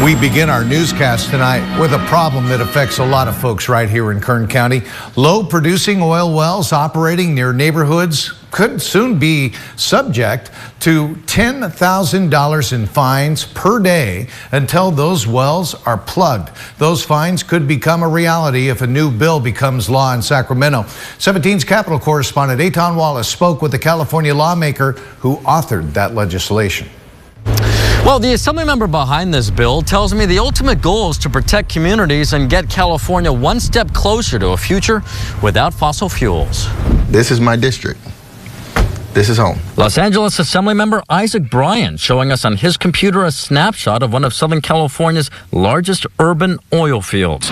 We begin our newscast tonight with a problem that affects a lot of folks right here in Kern County. Low-producing oil wells operating near neighborhoods could soon be subject to $10,000 in fines per day until those wells are plugged. Those fines could become a reality if a new bill becomes law in Sacramento. 17's Capitol correspondent Eitan Wallace spoke with the California lawmaker who authored that legislation. Well, the assembly member behind this bill tells me the ultimate goal is to protect communities and get California one step closer to a future without fossil fuels. This is my district. This is home. Los Angeles Assembly member Isaac Bryan showing us on his computer a snapshot of one of Southern California's largest urban oil fields.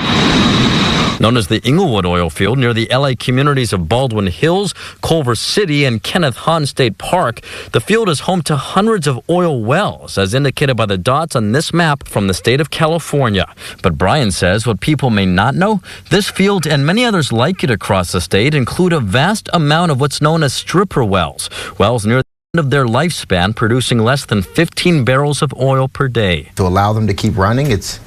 Known as the Inglewood oil field near the LA communities of Baldwin Hills, Culver City, and Kenneth Hahn State Park, the field is home to hundreds of oil wells, as indicated by the dots on this map from the state of California. But Bryan says what people may not know, this field and many others like it across the state include a vast amount of what's known as stripper wells, wells near the end of their lifespan producing less than 15 barrels of oil per day. To allow them to keep running, it's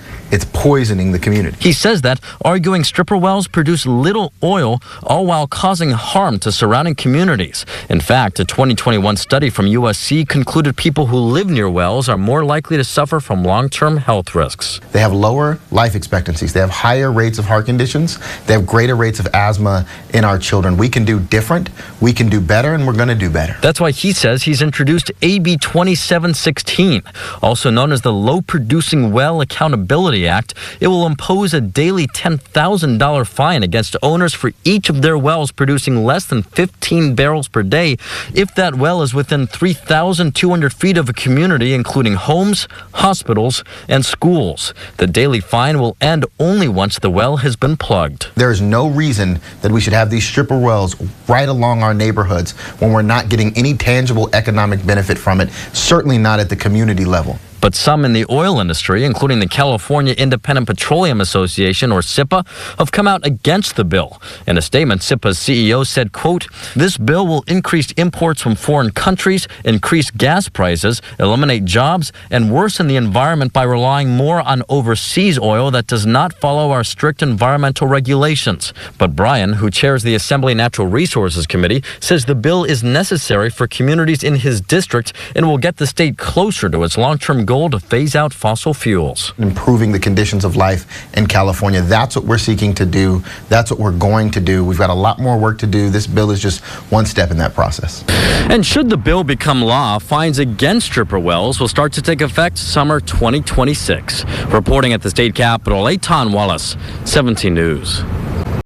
poisoning the community. He says that, arguing stripper wells produce little oil, all while causing harm to surrounding communities. In fact, a 2021 study from USC concluded people who live near wells are more likely to suffer from long-term health risks. They have lower life expectancies. They have higher rates of heart conditions. They have greater rates of asthma in our children. We can do different, we can do better, and we're going to do better. That's why he says he's introduced AB 2716, also known as the Low Producing Well Accountability Act. It will impose a daily $10,000 fine against owners for each of their wells producing less than 15 barrels per day if that well is within 3,200 feet of a community, including homes, hospitals, and schools. The daily fine will end only once the well has been plugged. There is no reason that we should have these stripper wells right along our neighborhoods when we're not getting any tangible economic benefit from it, certainly not at the community level. But some in the oil industry, including the California Independent Petroleum Association, or CIPA, have come out against the bill. In a statement, CIPA's CEO said, quote, "This bill will increase imports from foreign countries, increase gas prices, eliminate jobs, and worsen the environment by relying more on overseas oil that does not follow our strict environmental regulations." But Bryan, who chairs the Assembly Natural Resources Committee, says the bill is necessary for communities in his district and will get the state closer to its long-term goal to phase out fossil fuels. Improving the conditions of life in California, that's what we're seeking to do. That's what we're going to do. We've got a lot more work to do. This bill is just one step in that process. And should the bill become law, fines against stripper wells will start to take effect summer 2026. Reporting at the state capitol, Eitan Wallace, 17 News.